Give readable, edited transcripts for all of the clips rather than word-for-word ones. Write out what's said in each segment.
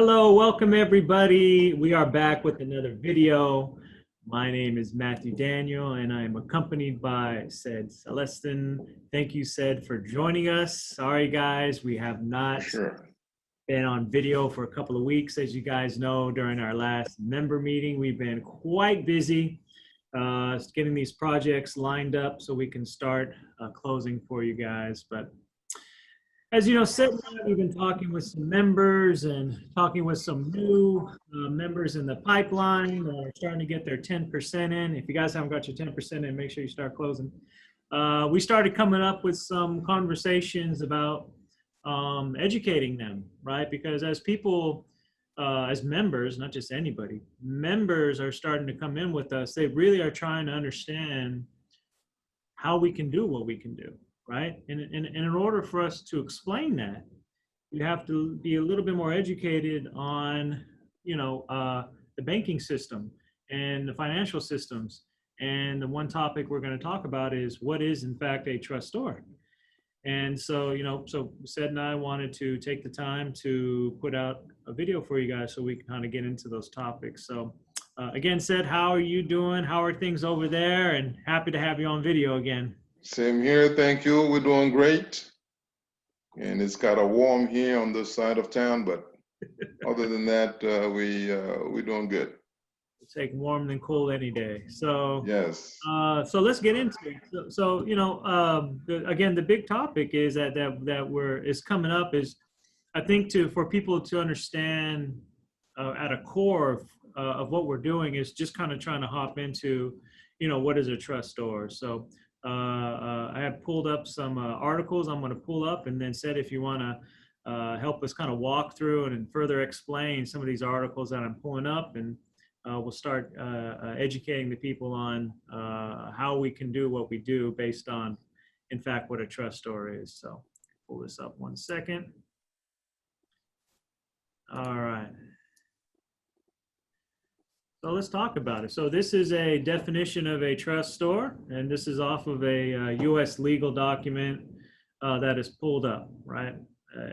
Hello, welcome everybody. We are back with another video. My name is Matthew Daniel and I am accompanied by Said Celestin. Thank you, Said, for joining us. Sorry guys, we have not Sure. been on video for a couple of weeks. As you guys know, during our last member meeting, we've been quite busy getting these projects lined up so we can start closing for you guys. But as you know, Sid and I, we've been talking with some members and talking with some new members in the pipeline that are starting to get their 10% in. If you guys haven't got your 10% in, make sure you start closing. We started coming up with some conversations about educating them, right? Because as people, as members, not just anybody, members are starting to come in with us. They really are trying to understand how we can do what we can do. Right? And in order for us to explain that, you have to be a little bit more educated on, the banking system and the financial systems. And the one topic we're going to talk about is what is in fact a trustor. And so, so Sed and I wanted to take the time to put out a video for you guys so we can kind of get into those topics. So again, Sed, how are you doing? How are things over there? And happy to have you on video again. Same here. Thank you. We're doing great. And it's kind of warm here on this side of town, but other than that, we're doing good. We'll take warm than cold any day. So yes. So let's get into it. So again, the big topic is that is coming up is, I think, for people to understand at a core of what we're doing is just kind of trying to hop into, what is a trustor. So I have pulled up some articles I'm going to pull up, and then Said if you want to help us kind of walk through and further explain some of these articles that I'm pulling up, and we'll start educating the people on how we can do what we do based on, in fact, what a trustor is. So pull this up 1 second. All right. So let's talk about it. So this is a definition of a trustor, and this is off of a U.S. legal document that is pulled up, right?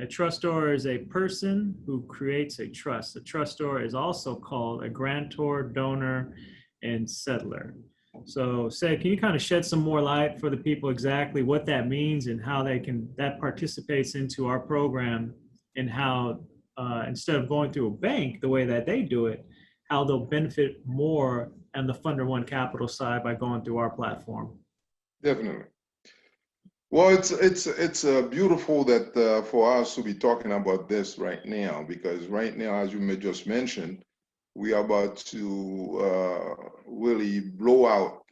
A trustor is a person who creates a trust. A trustor is also called a grantor, donor, and settler. So, Sed, can you kind of shed some more light for the people exactly what that means and how that participates into our program, and how instead of going through a bank the way that they do it, how they'll benefit more on the Funder One Capital side by going through our platform? Definitely. Well, it's beautiful that for us to be talking about this right now, because right now, as you may just mentioned, we are about to really blow out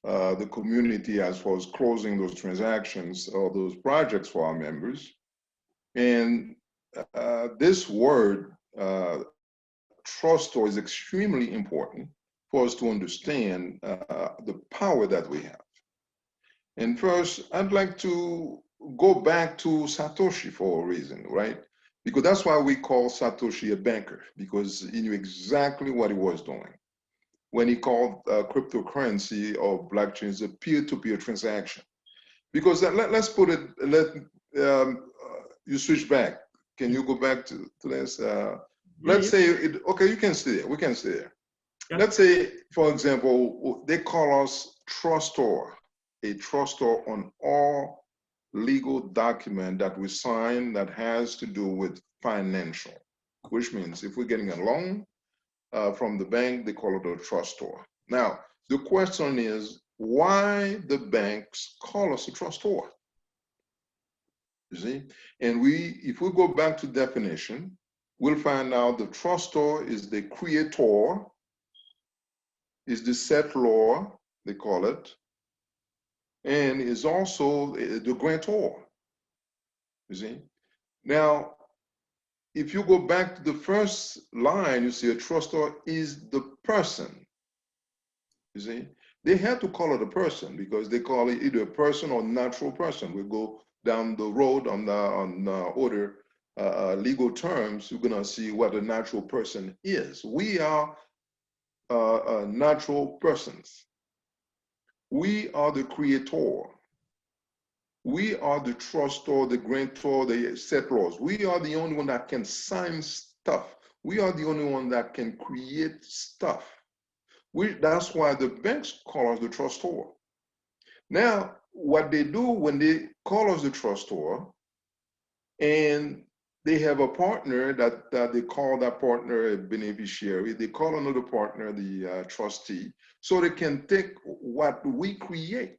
the community as far as closing those transactions or those projects for our members. And this word, trustor, is extremely important for us to understand the power that we have. And first, I'd like to go back to Satoshi for a reason, right? Because that's why we call Satoshi a banker, because he knew exactly what he was doing when he called cryptocurrency or blockchains a peer-to-peer transaction. Because let's put it, you switch back. Can you go back to this? Let's say, okay, you can stay there. We can stay there. Yeah. Let's say, for example, they call us trustor, a trustor on all legal document that we sign that has to do with financial, which means if we're getting a loan from the bank, they call it a trustor. Now, the question is, why the banks call us a trustor? You see? And if we go back to definition, we'll find out the trustor is the creator, is the settlor, they call it, and is also the grantor. You see? Now, if you go back to the first line, you see a trustor is the person. You see? They had to call it a person because they call it either a person or natural person. We go down the road on other legal terms, you're gonna see what a natural person is. We are natural persons. We are the creator. We are the trustor, the grantor, the settlors. We are the only one that can sign stuff We are the only one that can create stuff. That's why the banks call us the trustor. Now, what they do when they call us the trustor, and they have a partner that they call that partner a beneficiary, they call another partner the trustee, so they can take what we create.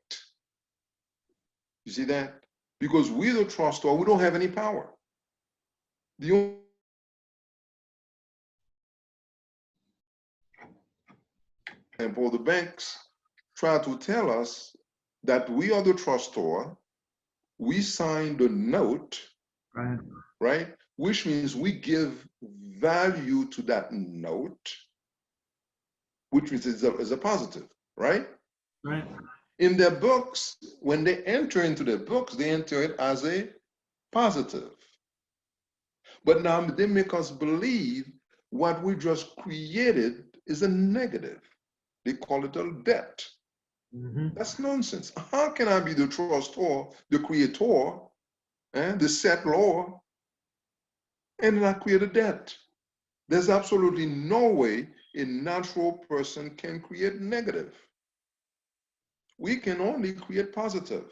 You see that? Because we're the trustor, we don't have any power. The banks try to tell us that we are the trustor, we sign the note, right? Which means we give value to that note, which means it's a positive, right? Right. In their books, when they enter into their books, they enter it as a positive. But now they make us believe what we just created is a negative. They call it a debt. That's nonsense. How can I be the trustor, the creator, the settlor, and not create a debt? There's absolutely no way a natural person can create negative. We can only create positive.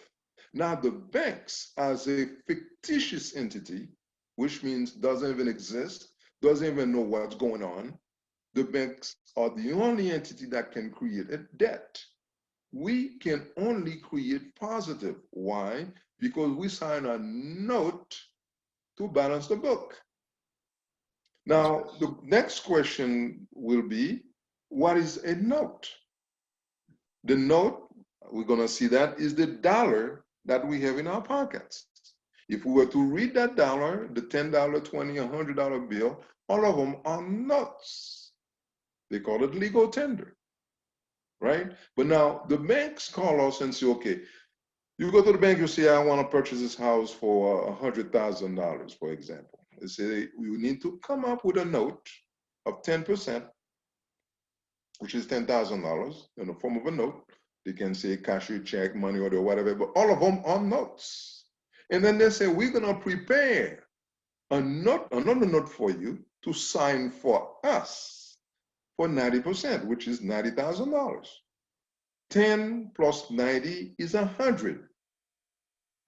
Now, the banks, as a fictitious entity, which means doesn't even exist, doesn't even know what's going on, the banks are the only entity that can create a debt. We can only create positive. Why? Because we sign a note to balance the book. Now, the next question will be, what is a note? The note, we're going to see that, is the dollar that we have in our pockets. If we were to read that dollar, the $10, $20, $100 bill, all of them are notes. They call it legal tender, right? But now the banks call us and say, okay, you go to the bank, you say, I want to purchase this house for $100,000, for example. They say, you need to come up with a note of 10%, which is $10,000 in the form of a note. They can say cashier check, money order, whatever, but all of them are notes. And then they say, we're going to prepare another note for you to sign for us for 90%, which is $90,000. 10 plus 90 is 100.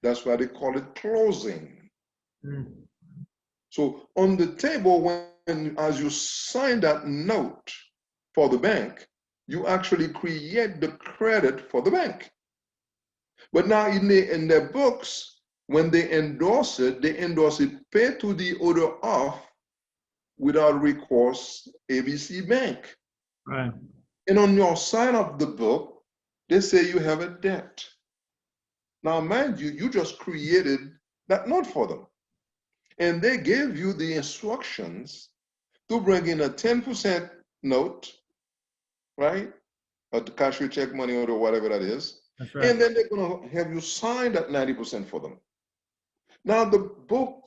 That's why they call it closing. So on the table, when as you sign that note for the bank, you actually create the credit for the bank. But now in their books, when they endorse it pay to the order of without recourse ABC Bank. Right. And on your side of the book, they say you have a debt. Now, mind you, you just created that note for them. And they gave you the instructions to bring in a 10% note, right? Or the cashier check, money order, whatever that is. That's right. And then they're going to have you sign that 90% for them. Now, the book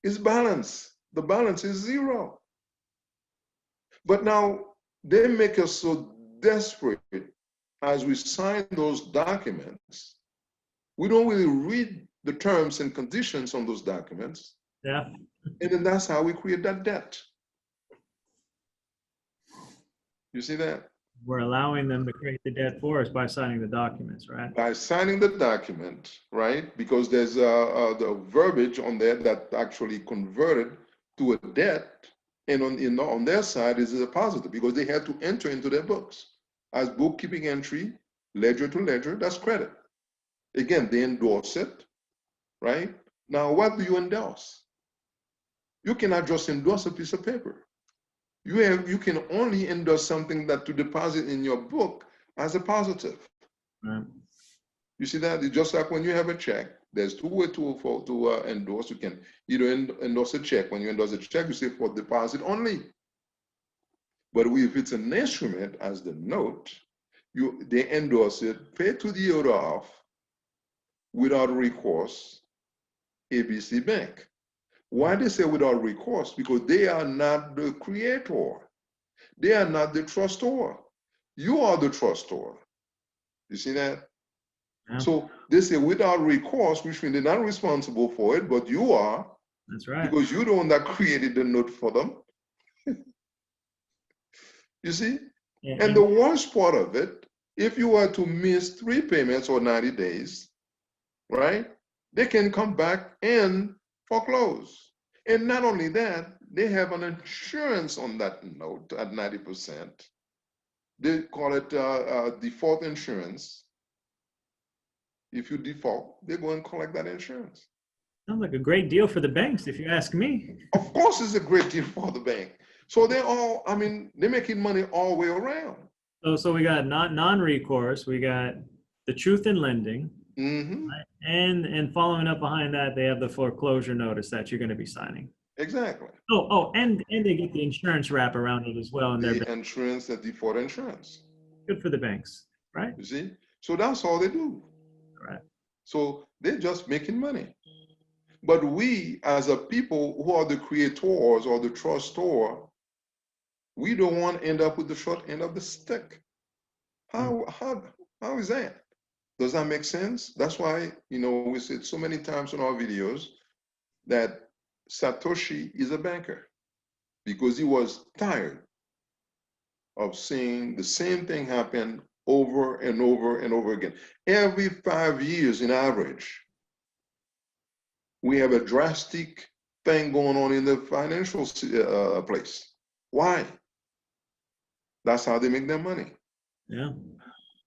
is balanced. The balance is zero. But now they make us so desperate as we sign those documents. We don't really read the terms and conditions on those documents. Yeah. And then that's how we create that debt. You see that? We're allowing them to create the debt for us by signing the documents, right? By signing the document, right? Because there's the verbiage on there that actually converted to a debt. And on their side is a positive because they had to enter into their books as bookkeeping entry, ledger to ledger, that's credit. Again, they endorse it, right? Now, what do you endorse? You cannot just endorse a piece of paper. You can only endorse something that to deposit in your book as a positive. Right. You see that? It's just like when you have a check, there's two ways to endorse. You can either endorse a check. When you endorse a check, you say for deposit only. But if it's an instrument as the note, they endorse it, pay to the order of, without recourse, ABC Bank. Why they say without recourse? Because they are not the creator. They are not the trustor. You are the trustor. You see that? Yeah. So they say without recourse, which means they're not responsible for it, but you are. That's right. Because you're the one that created the note for them. You see? Yeah, And the worst part of it, if you were to miss 3 payments or 90 days, right? They can come back and foreclose. And not only that, they have an insurance on that note at 90%. They call it default insurance. If you default, they go and collect that insurance. sounds like a great deal for the banks, if you ask me. Of course, it's a great deal for the bank. So they all, I mean, they're making money all the way around. So we got non-recourse, we got the truth in lending, Mm-hmm. right? And following up behind that, they have the foreclosure notice that you're going to be signing. Exactly. And they get the insurance wrap around it as well, and they're The insurance, the default insurance. good for the banks, right? You see? So that's all they do. Right. So they're just making money. But we, as a people who are the creators or the trustor, we don't want to end up with the short end of the stick. How is that? Does that make sense? That's why, you know, we said so many times in our videos that Satoshi is a banker, because he was tired of seeing the same thing happen over and over and over again. Every 5 years in average, we have a drastic thing going on in the financial place. Why? That's how they make their money. Yeah.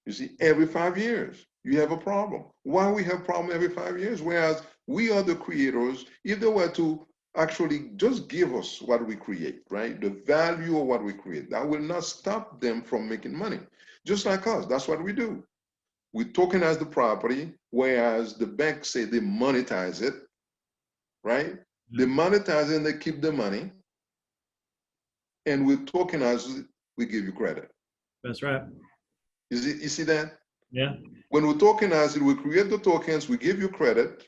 You see, every 5 years, you have a problem. Why we have problem every 5 years? Whereas we are the creators. If they were to actually just give us what we create, right? The value of what we create, that will not stop them from making money. Just like us, that's what we do. We tokenize the property, whereas the banks say they monetize it, right? They monetize it and they keep the money. And we tokenize it, we give you credit. That's right. You see that? Yeah. When we tokenize it, we create the tokens, we give you credit,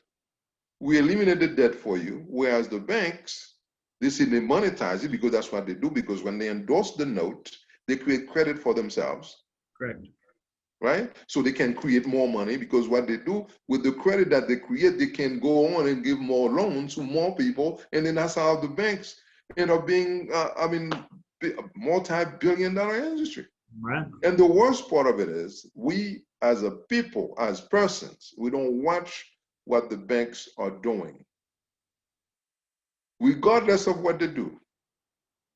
we eliminate the debt for you. Whereas the banks, they say they monetize it because that's what they do, because when they endorse the note, they create credit for themselves. Correct. Right? So they can create more money, because what they do with the credit that they create, they can go on and give more loans to more people. And then that's how the banks end up being, multi-billion-dollar industry. Right. And the worst part of it is, we as a people, as persons, we don't watch what the banks are doing. Regardless of what they do,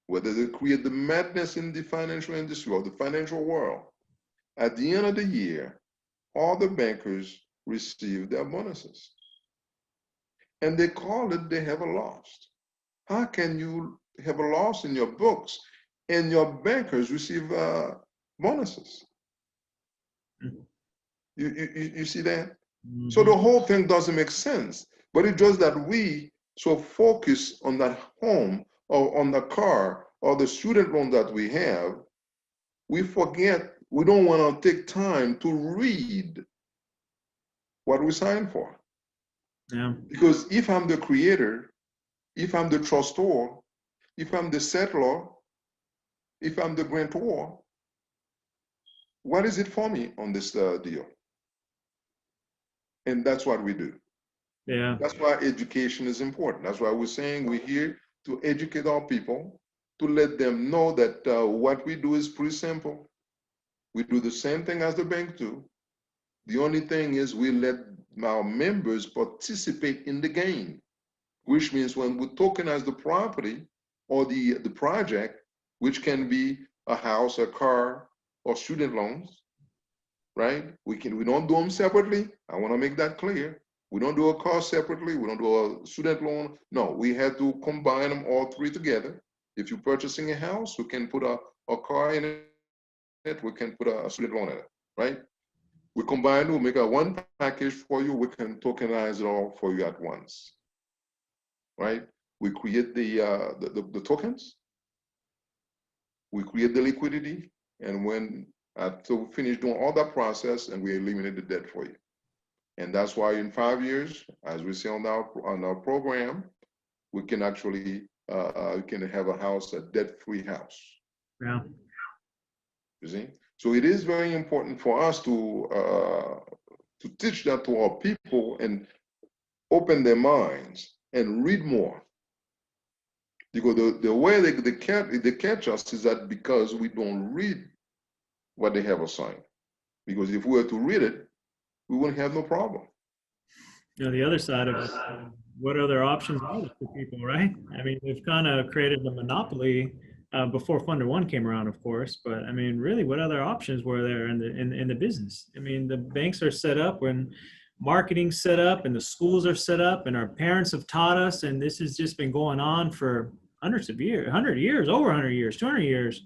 whether they create the madness in the financial industry or the financial world, at the end of the year, all the bankers receive their bonuses. And they call it they have a loss. How can you have a loss in your books and your bankers receive bonuses? You see that? Mm-hmm. So the whole thing doesn't make sense. But it's just that we so focus on that home or on the car or the student loan that we have, we forget, we don't want to take time to read what we signed for. Yeah. Because if I'm the creator, if I'm the trustor, if I'm the settler, if I'm the grantor, what is it for me on this deal? And that's what we do. Yeah. That's why education is important. That's why we're saying we're here to educate our people, to let them know that what we do is pretty simple. We do the same thing as the bank do. The only thing is we let our members participate in the game, which means when we tokenize the property or the project, which can be a house, a car, or student loans, right? We don't do them separately. I want to make that clear. We don't do a car separately. We don't do a student loan. No, we have to combine them all three together. If you're purchasing a house, we can put a car in it. We can put a student loan in it, right? We combine, we'll make a one package for you. We can tokenize it all for you at once, right? We create the tokens. We create the liquidity. And when so we finish doing all that process, and we eliminate the debt for you. And that's why in 5 years, as we say on our program, we can actually we can have a house, a debt-free house. Yeah. You see? So it is very important for us to teach that to our people and open their minds and read more. Because the way they catch us is that because we don't read what they have assigned. Because if we were to read it, we wouldn't have no problem. You know, the other side of it, what other options are there for people, right? I mean, they've kind of created a monopoly before Funder One came around, of course. But I mean, really, what other options were there in the business? I mean, the banks are set up when marketing's set up and the schools are set up, and our parents have taught us, and this has just been going on for hundreds of years, 100 years, over 100 years, 200 years,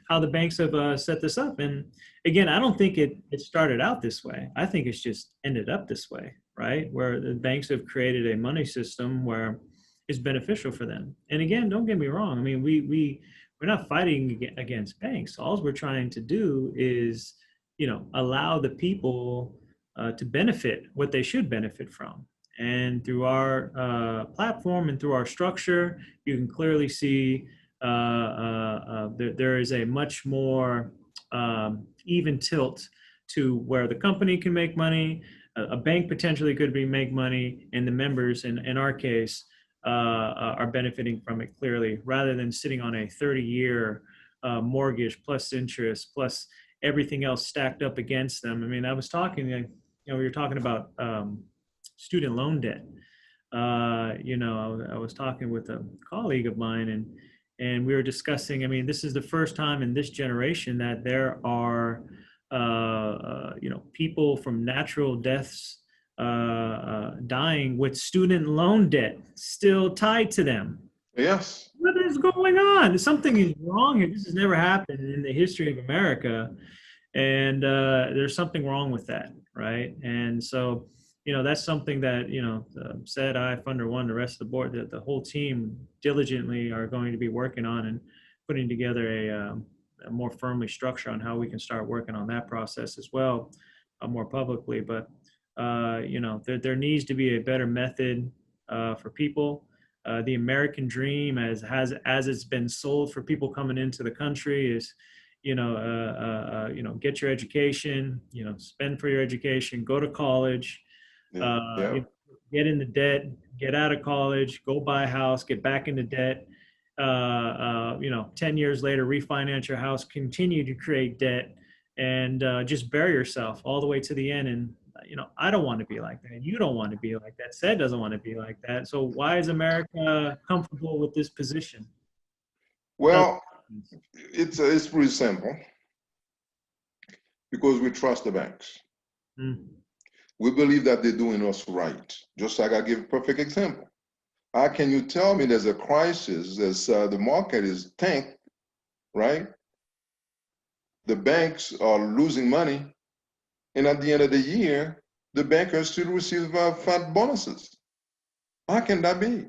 how the banks have set this up. And again, I don't think it started out this way. I think it's just ended up this way, right? Where the banks have created a money system where it's beneficial for them. And again, don't get me wrong. I mean, we're not fighting against banks. All we're trying to do is, you know, allow the people to benefit what they should benefit from. And through our platform and through our structure, you can clearly see there is a much more even tilt to where the company can make money, a bank potentially could make money, and the members, in our case, are benefiting from it clearly, rather than sitting on a 30-year mortgage plus interest plus everything else stacked up against them. I mean, I was talking, you know, we were talking about student loan debt. You know, I was talking with a colleague of mine, and we were discussing, I mean, this is the first time in this generation that there are, you know, people from natural deaths dying with student loan debt still tied to them. Yes. What is going on? Something is wrong here. This has never happened in the history of America. And there's something wrong with that, right? And so, you know, that's something that, you know, said I, Funder One, the rest of the board, that the whole team diligently are going to be working on and putting together a more firmly structure on how we can start working on that process as well, more publicly. But, you know, there needs to be a better method for people. The American dream, as it's been sold for people coming into the country, is, you know, get your education, you know, spend for your education, go to college, you know, get into debt, get out of college, go buy a house, get back into debt, you know, 10 years later, refinance your house, continue to create debt, and just bury yourself all the way to the end. And, you know, I don't want to be like that. You don't want to be like that. Sed doesn't want to be like that. So why is America comfortable with this position? Well, it's pretty simple. Because we trust the banks. We believe that they're doing us right. Just like I give a perfect example. How can you tell me there's a crisis, as the market is tanked, right? The banks are losing money, and at the end of the year, the bankers still receive fat bonuses. How can that be?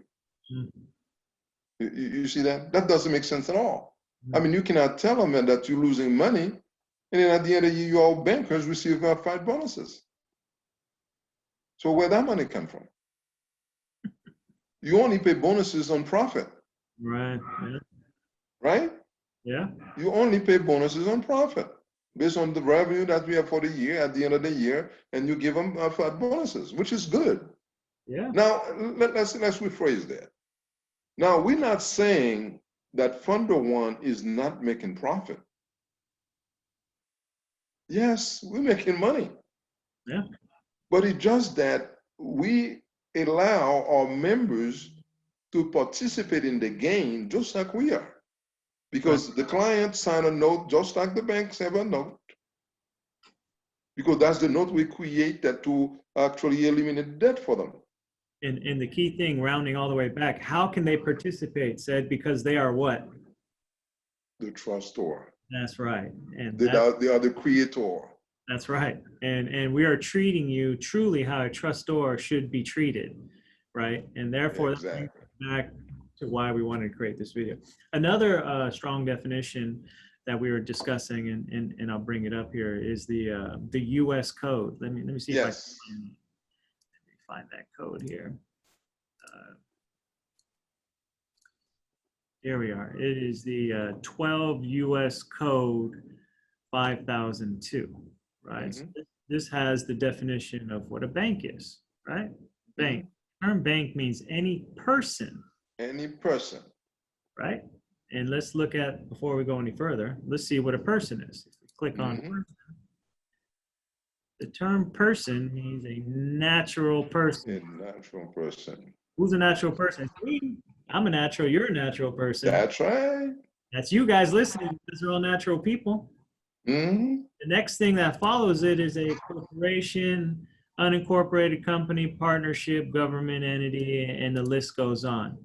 You see that? That doesn't make sense at all. I mean, you cannot tell them that you're losing money, and then at the end of the year, your bankers receive fat bonuses. So where that money come from? You only pay bonuses on profit. Right. Yeah. Right? Yeah. You only pay bonuses on profit based on the revenue that we have for the year at the end of the year, and you give them fat bonuses, which is good. Yeah. Now, let's rephrase that. Now, we're not saying that Funder One is not making profit. Yes, we're making money. Yeah. But it's just that we allow our members to participate in the gain just like we are. Because the client sign a note just like the banks have a note. Because that's the note we create that to actually eliminate debt for them. And the key thing, rounding all the way back, how can they participate? Said because they are what? The trustor. That's right. And they are the creator. That's right. And we are treating you truly how a trustor should be treated, right? And therefore, exactly. Back to why we wanted to create this video. Another strong definition that we were discussing, and I'll bring it up here, is the U.S. code. Let me see if I can find that code here. Here we are. It is the 12 U.S. Code 5002, right? So this has the definition of what a bank is, right? Bank. The term bank means any person. Any person. right? And let's look at, before we go any further, let's see what a person is. If we click on person, the term person means a natural person. A natural person. Who's a natural person? It's me. I'm a natural, you're a natural person. That's right. That's you guys listening. These are all natural people. Mm-hmm. The next thing that follows it is a corporation, unincorporated company, partnership, government entity, and the list goes on.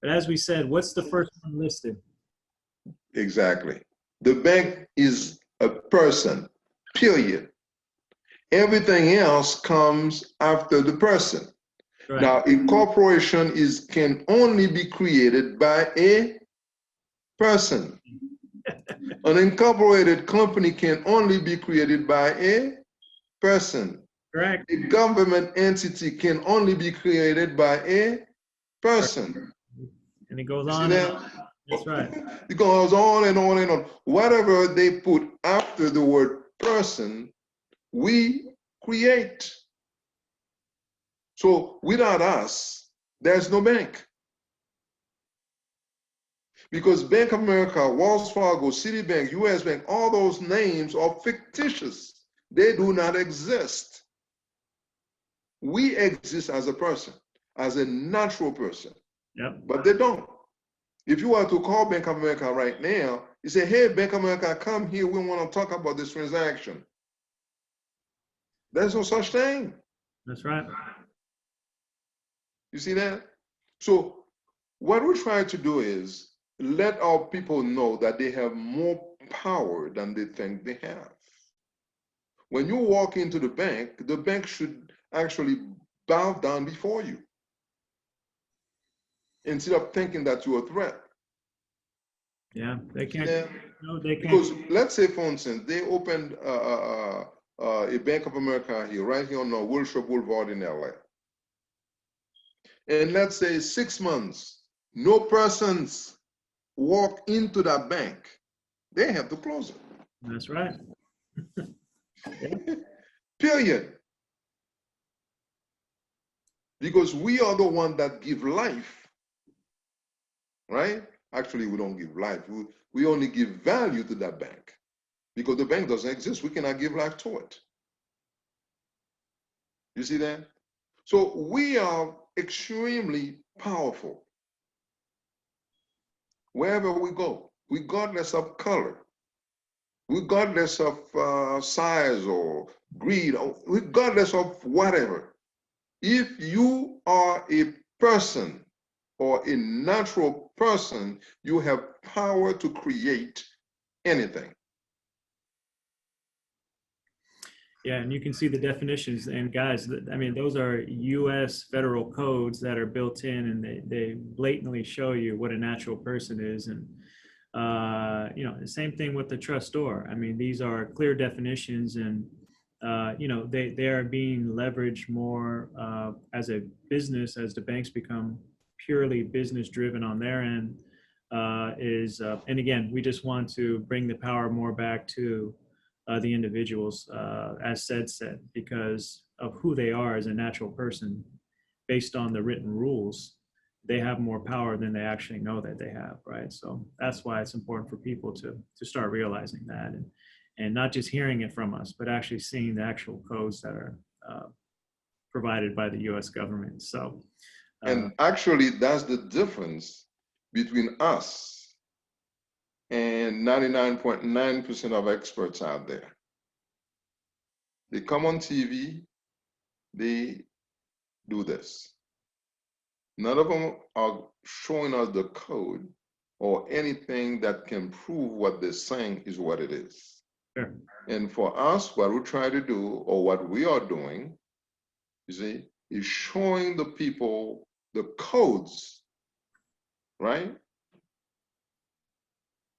But as we said, what's the first one listed? Exactly. The bank is a person, period. Everything else comes after the person. Correct. Now, a corporation can only be created by a person. An incorporated company can only be created by a person. Correct. A government entity can only be created by a person. And it goes You see on. that? That's right. It goes on and on and on. Whatever they put after the word person, we create. So without us, there's no bank. Because Bank of America, Wells Fargo, Citibank, US Bank, all those names are fictitious. They do not exist. We exist as a person, as a natural person. Yep. But they don't. If you were to call Bank of America right now, you say, hey, Bank of America, come here. We want to talk about this transaction. There's no such thing. That's right. You see that? So what we try to do is let our people know that they have more power than they think they have. When you walk into the bank should actually bow down before you instead of thinking that you're a threat. Yeah, they can't. Yeah. No, they can't. Because let's say, for instance, they opened a Bank of America here, right here on Wilshire Boulevard in LA. And let's say 6 months, no persons walk into that bank. They have to close it. That's right. Yeah. Period. Because we are the one that give life, right? Actually, we don't give life. We only give value to that bank. Because the bank doesn't exist, we cannot give life to it. You see that? So we are extremely powerful. Wherever we go, regardless of color, regardless of size or greed, or regardless of whatever. If you are a person or a natural person, you have power to create anything. Yeah, and you can see the definitions. And guys, I mean, those are U.S. federal codes that are built in, and they blatantly show you what a natural person is. And you know, the same thing with the trustor. I mean, these are clear definitions, and you know, they are being leveraged more as a business as the banks become purely business driven on their end. And again, we just want to bring the power more back to the individuals, as said, because of who they are as a natural person, based on the written rules, they have more power than they actually know that they have, right? So that's why it's important for people to start realizing that, and not just hearing it from us, but actually seeing the actual codes that are provided by the U.S. government. So, and actually, that's the difference between us and 99.9% of experts out there. They come on TV, they do this. None of them are showing us the code or anything that can prove what they're saying is what it is. sure. And for us, what we try to do, or what we are doing, you see, is showing the people the codes, right?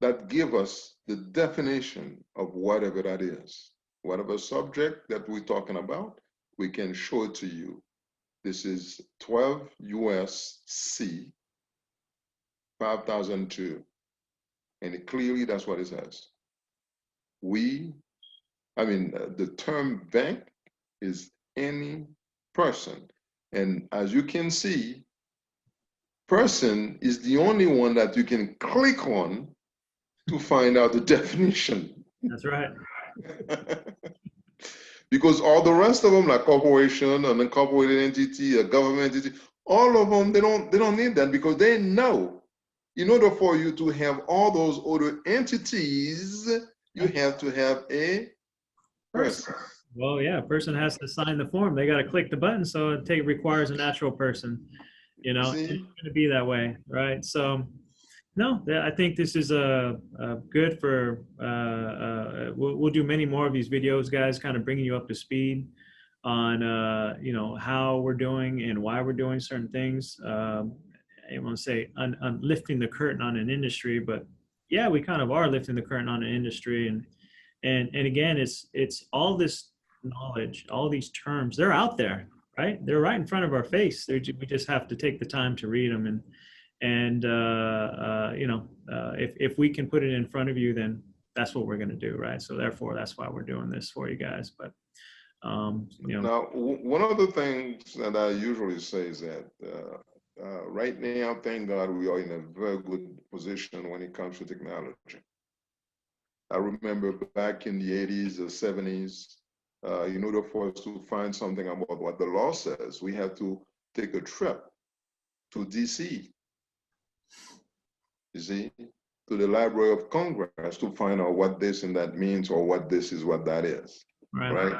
That give us the definition of whatever that is. Whatever subject that we're talking about, we can show it to you. This is 12 USC 5002. And clearly that's what it says. The term bank is any person. And as you can see, person is the only one that you can click on to find out the definition. That's right. Because all the rest of them, like corporation, an incorporated entity, a government entity, all of them, they don't need that, because they know in order for you to have all those other entities, you have to have a person. Well, yeah, a person has to sign the form. They got to click the button, so it requires a natural person. You know, it's going to be that way, right? So, no, I think this is good for. We'll do many more of these videos, guys, kind of bringing you up to speed on you know, how we're doing and why we're doing certain things. I want to say lifting the curtain on an industry, but yeah, we kind of are lifting the curtain on an industry, and again, it's all this knowledge, all these terms, they're out there, right? They're right in front of our face. We just have to take the time to read them, and you know, if we can put it in front of you, then that's what we're going to do, right? So therefore, that's why we're doing this for you guys. But you know, now, one of the things that I usually say is that right now, thank God, we are in a very good position when it comes to technology. I remember back in the 80s or 70s, in order for us to find something about what the law says, we had to take a trip to DC, you see, to the Library of Congress to find out what this and that means, or what this is, what that is, right?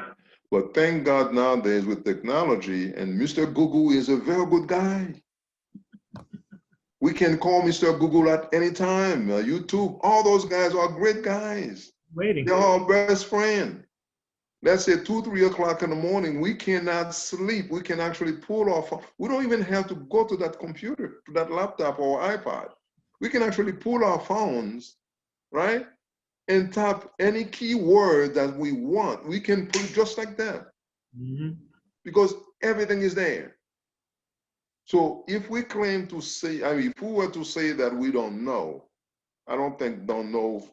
But thank God nowadays with technology, and Mr. Google is a very good guy. We can call Mr. Google at any time. YouTube, all those guys are great guys. They're our best friend. Let's say 2, 3 o'clock in the morning, we cannot sleep. We can actually pull our phone. We don't even have to go to that computer, to that laptop or iPod. We can actually pull our phones, right? And type any keyword that we want. We can put it just like that. Because everything is there. So if we claim to say, I mean, if we were to say that we don't know, I don't think don't know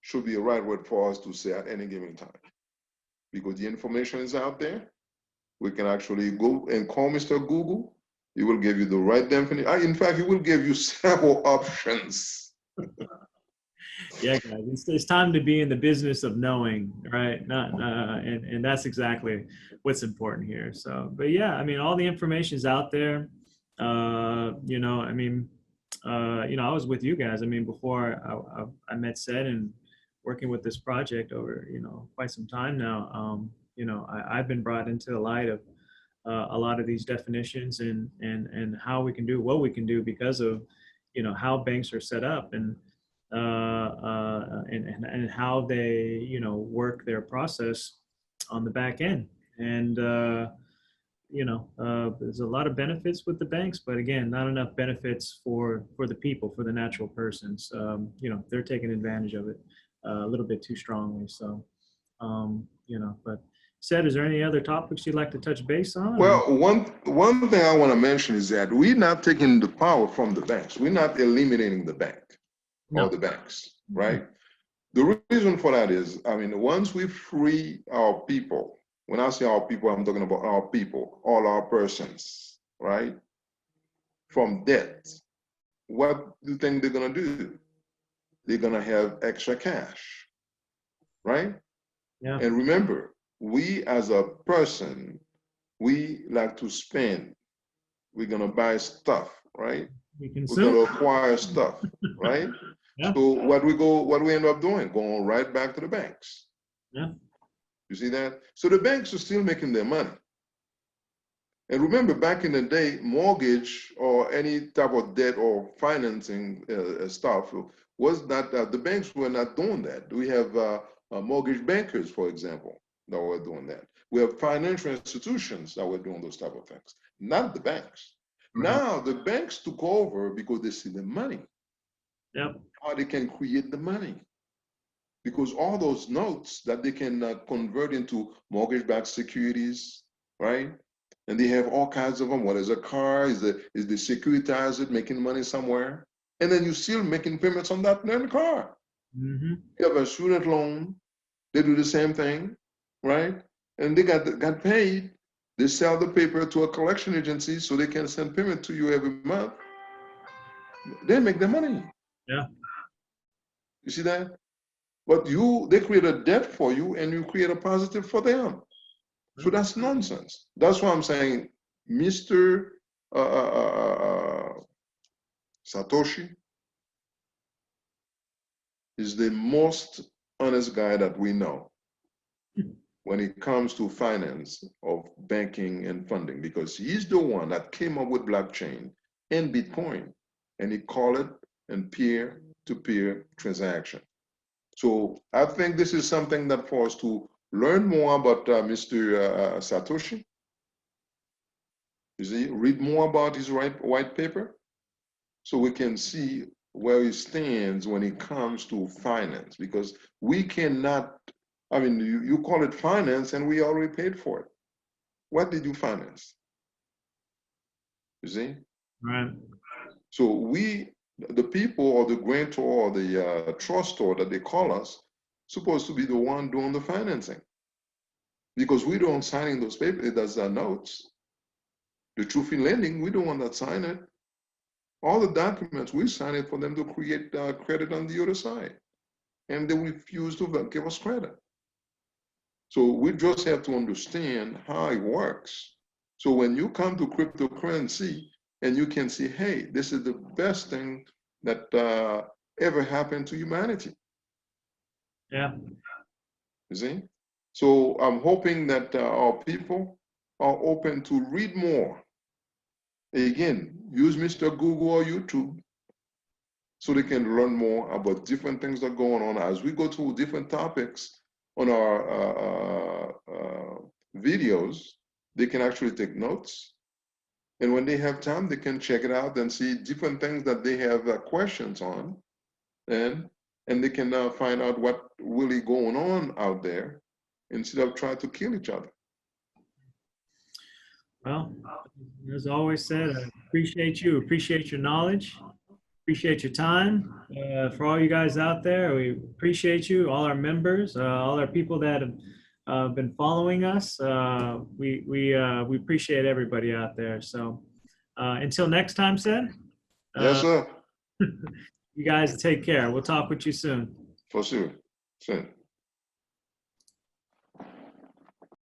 should be a right word for us to say at any given time. Because the information is out there. We can actually go and call Mr. Google. He will give you the right definition. In fact, he will give you several options. Yeah, guys, it's time to be in the business of knowing, right? Not, and that's exactly what's important here. So, but yeah, I mean, all the information is out there. You know, I mean, you know, I was with you guys. I mean, before I met Sed and working with this project over, you know, quite some time now. You know, I've been brought into the light of a lot of these definitions and how we can do what we can do because of, you know, how banks are set up and how they, you know, work their process on the back end. And you know, there's a lot of benefits with the banks, but again, not enough benefits for the people, for the natural persons. You know, they're taking advantage of it a little bit too strongly. So, you know, but Sed, is there any other topics you'd like to touch base on? Well, one thing I want to mention is that we're not taking the power from the banks. We're not eliminating the bank or the banks, right? The reason for that is, I mean, once we free our people, when I say our people, I'm talking about our people, all our persons, right? From debt, what do you think they're gonna do? They're gonna have extra cash, right? Yeah. And remember, we as a person, we like to spend. We're gonna buy stuff, right? We're gonna acquire stuff, right? Yeah. So what we end up doing? Going right back to the banks. Yeah. You see that? So the banks are still making their money. And remember, back in the day, mortgage or any type of debt or financing stuff was not, the banks were not doing that. We have mortgage bankers, for example, that were doing that. We have financial institutions that were doing those type of things, not the banks. Now the banks took over because they see the money. Yep. How they can create the money. Because all those notes that they can convert into mortgage-backed securities, right? And they have all kinds of them. What is a car? Is the securitizer making money somewhere? And then you're still making payments on that car. You have a student loan. They do the same thing, right? And they got paid. They sell the paper to a collection agency so they can send payment to you every month. They make the money. Yeah. You see that? But they create a debt for you and you create a positive for them. So that's nonsense. That's why I'm saying Mr. Satoshi is the most honest guy that we know when it comes to finance of banking and funding, because he's the one that came up with blockchain and Bitcoin, and he called it a peer-to-peer transaction. So I think this is something that for us to learn more about Mr. Satoshi. You see, read more about his white paper so we can see where he stands when it comes to finance, because we cannot, I mean, you call it finance and we already paid for it. What did you finance? You see? Right. So we, the people or the grantor or the trustor that they call us, supposed to be the one doing the financing. Because we don't sign those papers, that's our notes. The truth in lending, we don't want that sign it. All the documents, we sign it for them to create credit on the other side. And they refuse to give us credit. So we just have to understand how it works. So when you come to cryptocurrency and you can see, hey, this is the best thing that ever happened to humanity. Yeah. You see? So I'm hoping that our people are open to read more. Again, use Mr. Google or YouTube so they can learn more about different things that are going on. As we go through different topics on our videos, they can actually take notes. And when they have time, they can check it out and see different things that they have questions on. And they can find out what really going on out there instead of trying to kill each other. Well, as always said, I appreciate you, appreciate your knowledge, appreciate your time. For all you guys out there, we appreciate you, all our members, all our people that have been following us. We appreciate everybody out there. So until next time, Sid. Yes, sir. You guys take care. We'll talk with you soon. For sure. Sure.